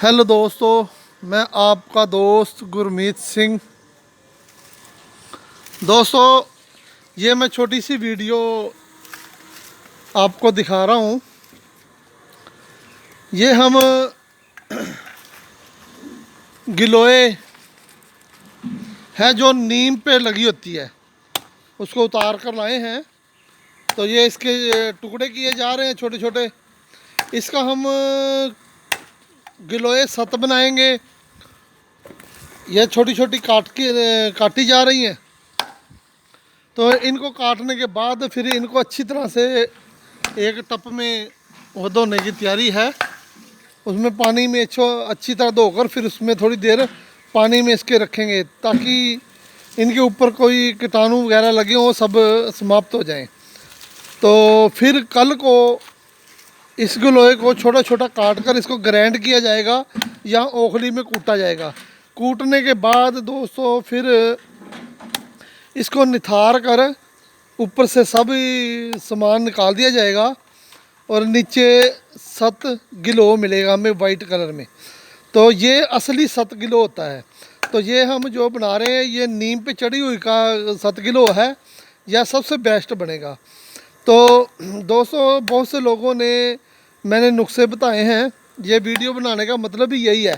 Hello दोस्तों, मैं आपका दोस्त गुरमीत सिंह। दोस्तों, ये मैं छोटी सी वीडियो आपको दिखा रहा हूँ। ये हम गिलोय है जो नीम पे लगी होती है, उसको उतार कर लाए हैं। तो ये इसके टुकड़े किए जा रहे हैं छोटे छोटे। इसका हम गिलोय सत बनाएंगे। ये छोटी छोटी काटी जा रही हैं। तो इनको काटने के बाद फिर इनको अच्छी तरह से एक टप में वो धोने की तैयारी है। उसमें पानी में अच्छी तरह धोकर फिर उसमें थोड़ी देर पानी में इसके रखेंगे, ताकि इनके ऊपर कोई कीटाणु वगैरह लगे हों, सब समाप्त हो जाएं। तो फिर कल को इस गिलोय को छोटा छोटा काट कर इसको ग्राइंड किया जाएगा या ओखली में कूटा जाएगा। कूटने के बाद दोस्तों फिर इसको निथार कर ऊपर से सब सामान निकाल दिया जाएगा और नीचे सत गिलो मिलेगा हमें वाइट कलर में। तो ये असली सत गिलो होता है। तो ये हम जो बना रहे हैं ये नीम पे चढ़ी हुई का सत गिलो है, यह सबसे बेस्ट बनेगा। तो दोस्तों, बहुत से लोगों ने मैंने नुस्खे बताए हैं। ये वीडियो बनाने का मतलब ही यही है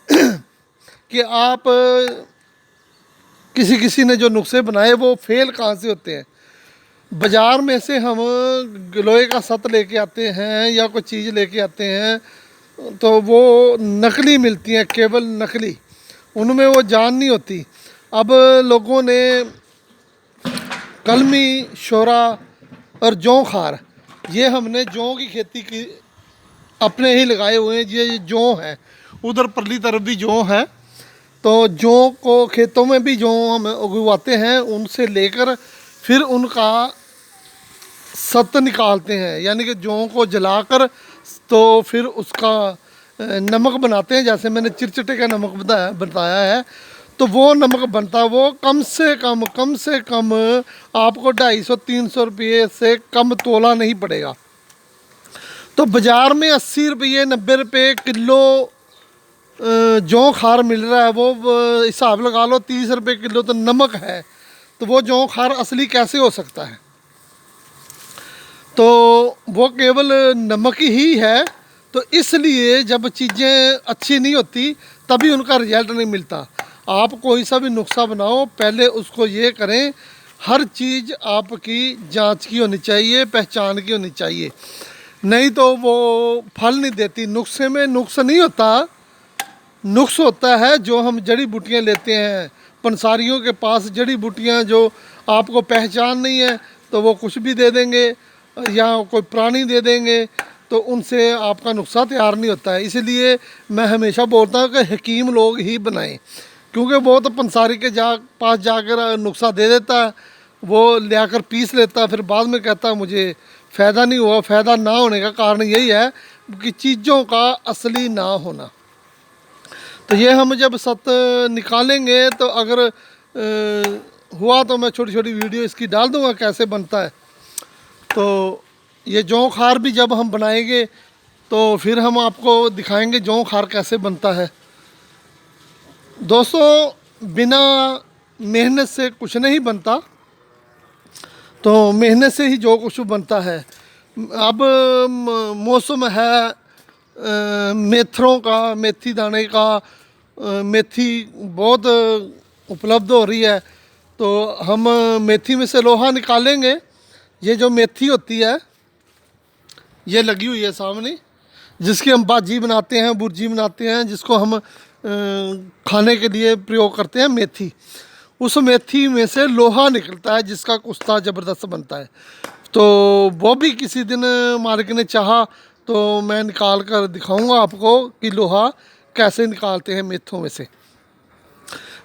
कि आप किसी ने जो नुस्खे बनाए वो फेल कहाँ से होते हैं। बाज़ार में से हम लोहे का सत लेके आते हैं या कोई चीज़ लेके आते हैं तो वो नकली मिलती हैं, केवल नकली, उनमें वो जान नहीं होती। अब लोगों ने कलमी, शोरा और जौ खार, ये हमने जौ की खेती की अपने ही लगाए हुए हैं। ये जौ है, उधर परली तरफ भी जौ है। तो जौ को खेतों में भी जौ हम उगवाते हैं, उनसे लेकर फिर उनका सत निकालते हैं, यानी कि जौ को जलाकर तो फिर उसका नमक बनाते हैं। जैसे मैंने चिरचटे का नमक बताया है, तो वो नमक बनता है। वो कम से कम आपको 250-300 रुपये से कम तोला नहीं पड़ेगा। तो बाज़ार में 80 रुपये 90 रुपये किलो जौ खार मिल रहा है। वो हिसाब लगा लो 30 रुपये किलो तो नमक है। तो वो जौ खार असली कैसे हो सकता है? तो वो केवल नमक ही है। तो इसलिए जब चीज़ें अच्छी नहीं होती तभी उनका रिजल्ट नहीं मिलता। आप कोई सा भी नुस्खा बनाओ, पहले उसको ये करें, हर चीज़ आपकी जांच की होनी चाहिए, पहचान की होनी चाहिए, नहीं तो वो फल नहीं देती। नुस्खे में नुक्स नहीं होता, नुक्स होता है जो हम जड़ी बूटियाँ लेते हैं। पंसारियों के पास जड़ी बूटियाँ जो आपको पहचान नहीं है तो वो कुछ भी दे देंगे या कोई प्राणी दे देंगे, तो उनसे आपका नुस्खा तैयार नहीं होता है। इसलिए मैं हमेशा बोलता हूँ कि हकीम लोग ही बनाएं, क्योंकि वो तो पंसारी के पास जाकर नुस्खा दे देता है, वो ले आकर पीस लेता है, फिर बाद में कहता है मुझे फ़ायदा नहीं हुआ। फ़ायदा ना होने का कारण यही है कि चीज़ों का असली ना होना। तो ये हम जब सत निकालेंगे तो अगर हुआ तो मैं छोटी छोटी वीडियो इसकी डाल दूँगा कैसे बनता है। तो ये जौ खार भी जब हम बनाएंगे तो फिर हम आपको दिखाएंगे जौ खार कैसे बनता है। दोस्तों, बिना मेहनत से कुछ नहीं बनता, तो मेहनत से ही जो कुछ बनता है। अब मौसम है मेथरों का, मेथी दाने का, मेथी बहुत उपलब्ध हो रही है। तो हम मेथी में से लोहा निकालेंगे। ये जो मेथी होती है ये लगी हुई है सामने, जिसकी हम भाजी बनाते हैं, भुर्जी बनाते हैं, जिसको हम खाने के लिए प्रयोग करते हैं मेथी। उस मेथी में से लोहा निकलता है जिसका कुश्ता ज़बरदस्त बनता है। तो वो भी किसी दिन मालिक ने चाहा तो मैं निकाल कर दिखाऊंगा आपको कि लोहा कैसे निकालते हैं मेथों में से।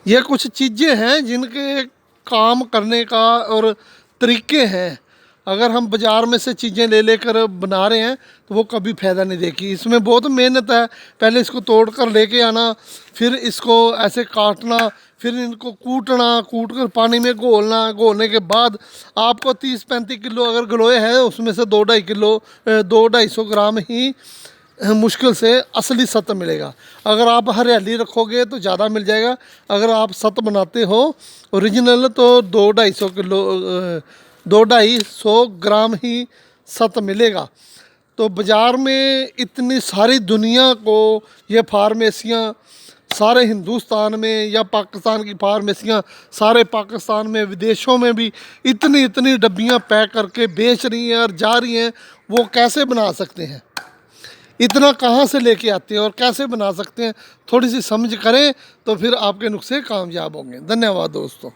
ये कुछ चीज़ें हैं जिनके काम करने का और तरीके हैं। अगर हम बाज़ार में से चीज़ें ले लेकर बना रहे हैं तो वो कभी फ़ायदा नहीं देगी। इसमें बहुत मेहनत है। पहले इसको तोड़ कर लेके आना, फिर इसको ऐसे काटना, फिर इनको कूट कर पानी में घोलना। घोलने के बाद आपको 30-35 किलो अगर गिलोय है उसमें से 2-2.5 किलो 200-250 ग्राम ही मुश्किल से असली सत मिलेगा। अगर आप हरियाली रखोगे तो ज़्यादा मिल जाएगा। अगर आप सत बनाते हो ओरिजिनल तो 2-250 ग्राम ही सत मिलेगा। तो बाज़ार में इतनी सारी दुनिया को ये फार्मेसियाँ सारे हिंदुस्तान में या पाकिस्तान की फार्मेसियाँ सारे पाकिस्तान में विदेशों में भी इतनी इतनी डब्बियाँ पैक करके बेच रही हैं और जा रही हैं। वो कैसे बना सकते हैं? इतना कहाँ से लेके आते हैं और कैसे बना सकते हैं? थोड़ी सी समझ करें तो फिर आपके नुस्खे कामयाब होंगे। धन्यवाद दोस्तों।